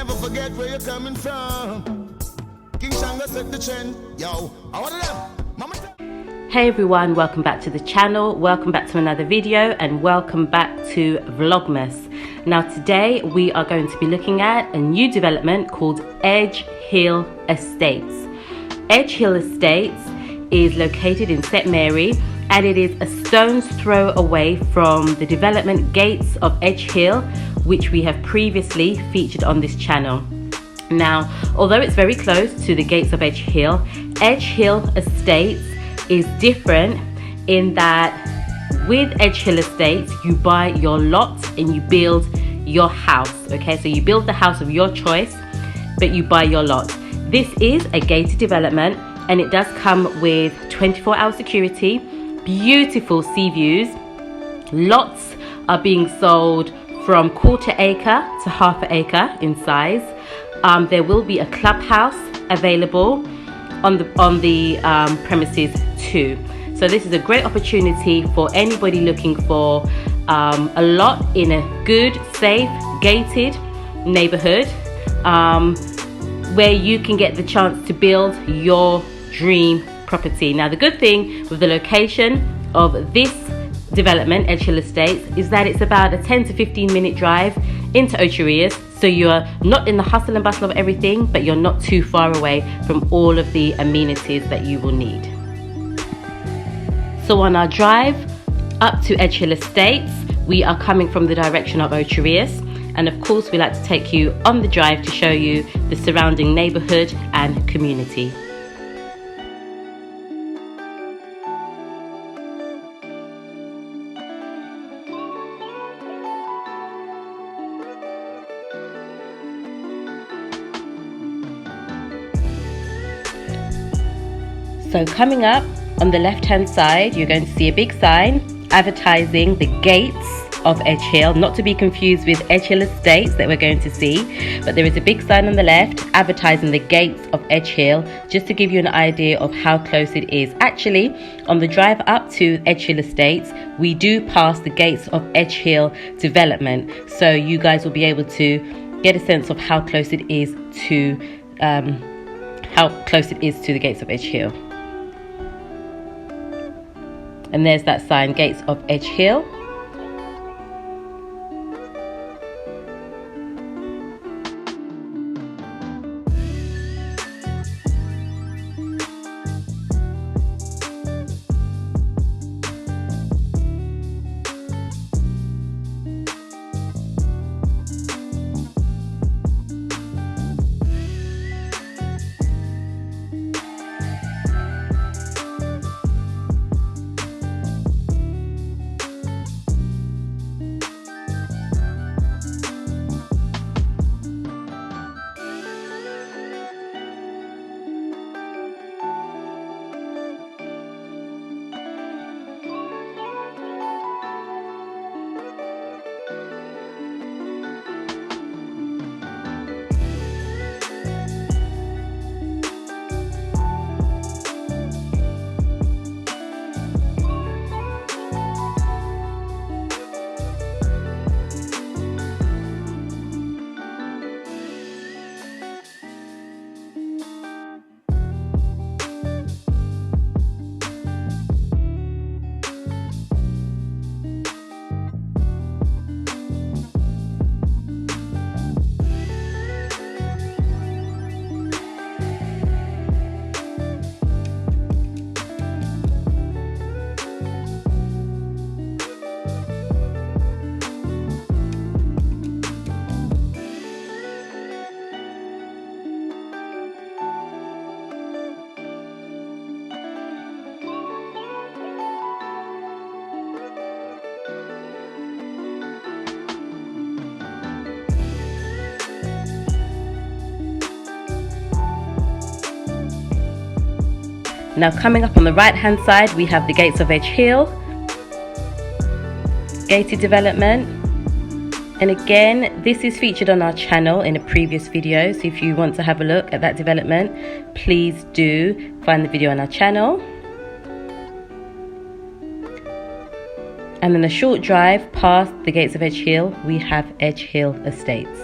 Never forget where you're coming from. King Shanga set the trend. Yo, I want them. Mama. Hey everyone, welcome back to the channel, welcome back to another video, and welcome back to Vlogmas. Now today we are going to be looking at a new development called EDGEHILL Estates. EDGEHILL Estates is located in St Mary, and it is a stone's throw away from the development Gates of EDGEHILL, which we have previously featured on this channel. Now, although it's very close to the Gates of EDGEHILL, EDGEHILL Estates is different in that with EDGEHILL Estates, you buy your lot and you build your house. Okay, so you build the house of your choice, but you buy your lot. This is a gated development, and it does come with 24-hour security, beautiful sea views. Lots are being sold from quarter acre to half an acre in size. There will be a clubhouse available on the premises too. So this is a great opportunity for anybody looking for a lot in a good, safe, gated neighborhood where you can get the chance to build your dream property. Now the good thing with the location of this development, EDGEHILL Estates, is that it's about a 10 to 15 minute drive into ACRE, so you're not in the hustle and bustle of everything, but you're not too far away from all of the amenities that you will need. So on our drive up to EDGEHILL Estates, we are coming from the direction of ACRE, and of course we like to take you on the drive to show you the surrounding neighborhood and community. So coming up on the left hand side, you're going to see a big sign advertising the Gates of EDGEHILL, not to be confused with EDGEHILL Estates that we're going to see, but there is a big sign on the left advertising the Gates of EDGEHILL, just to give you an idea of how close it is. Actually, on the drive up to EDGEHILL Estates, we do pass the Gates of EDGEHILL development, so you guys will be able to get a sense of how close it is to the Gates of EDGEHILL. And there's that sign, Gates of EDGEHILL. Now coming up on the right hand side, we have the Gates of EDGEHILL, gated development. And again, this is featured on our channel in a previous video, so if you want to have a look at that development, please do find the video on our channel. And then a short drive past the Gates of EDGEHILL, we have EDGEHILL Estates.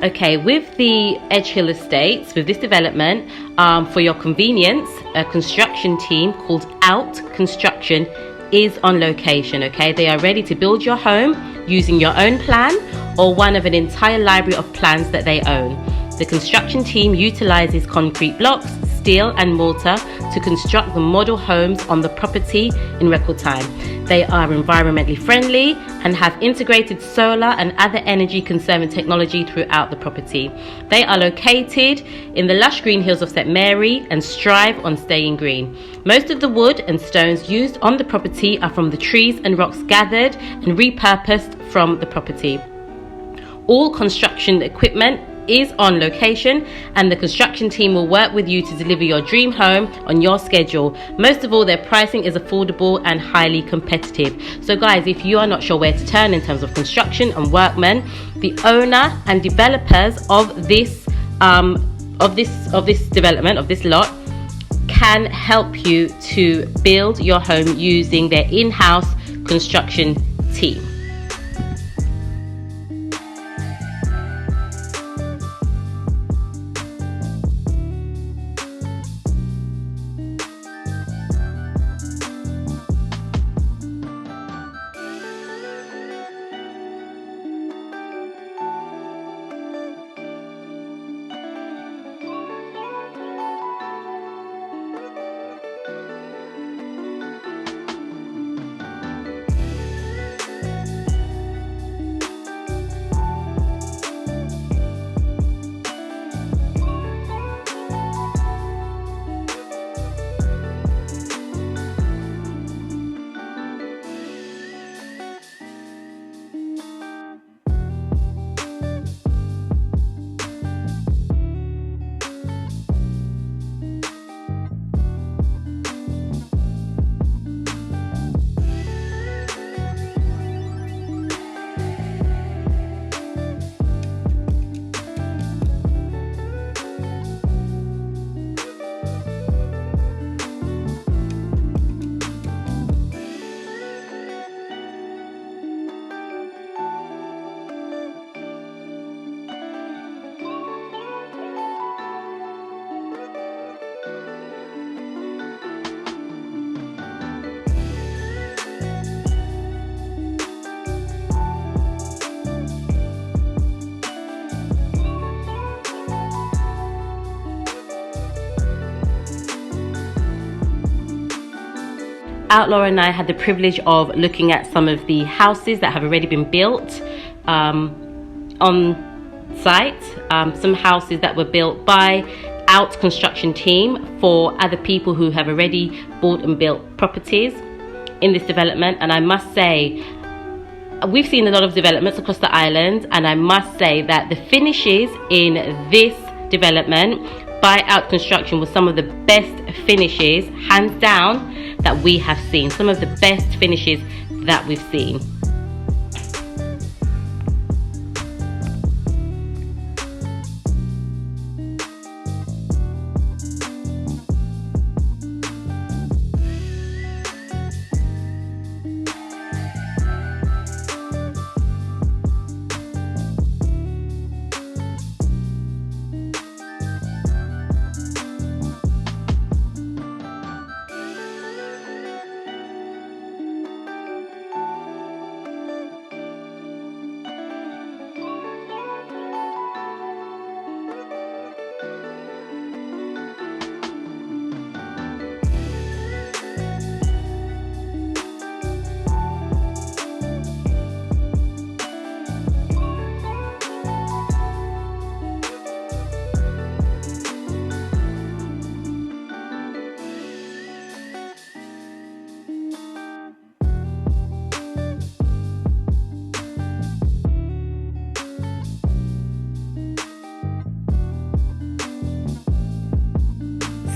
Okay, with the EDGEHILL Estates, with this development, for your convenience, a construction team called Out Construction is on location. Okay, they are ready to build your home using your own plan or one of an entire library of plans that they own. The construction team utilizes concrete blocks, steel and mortar to construct the model homes on the property in record time. They are environmentally friendly and have integrated solar and other energy conserving technology throughout the property. They are located in the lush green hills of St Mary and strive on staying green. Most of the wood and stones used on the property are from the trees and rocks gathered and repurposed from the property. All construction equipment is on location, and the construction team will work with you to deliver your dream home on your schedule. Most of all, their pricing is affordable and highly competitive. So guys, if you are not sure where to turn in terms of construction and workmen, the owner and developers of this development, of this lot, can help you to build your home using their in-house construction team. Outlaw and I had the privilege of looking at some of the houses that have already been built on site. Some houses that were built by Out Construction team for other people who have already bought and built properties in this development. And I must say, we've seen a lot of developments across the island, and I must say that the finishes in this development by Out Construction was some of the best finishes, hands down, that we have seen. Some of the best finishes that we've seen.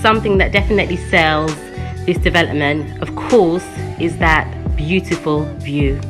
Something that definitely sells this development, of course, is that beautiful view.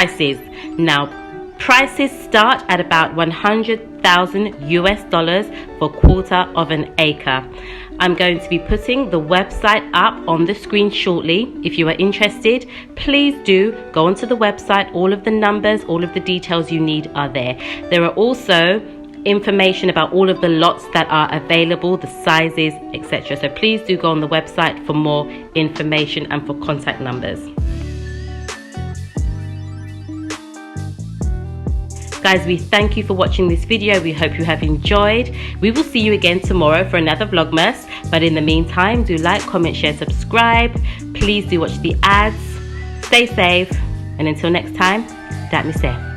prices. Now, prices start at about $100,000 for a quarter of an acre. I'm going to be putting the website up on the screen shortly. If you are interested, please do go onto the website. All of the numbers, all of the details you need are there. There are also information about all of the lots that are available, the sizes, etc. So please do go on the website for more information and for contact numbers. Guys, we thank you for watching this video. We hope you have enjoyed. We will see you again tomorrow for another Vlogmas. But in the meantime, do like, comment, share, subscribe. Please do watch the ads. Stay safe. And until next time, datmisehtv.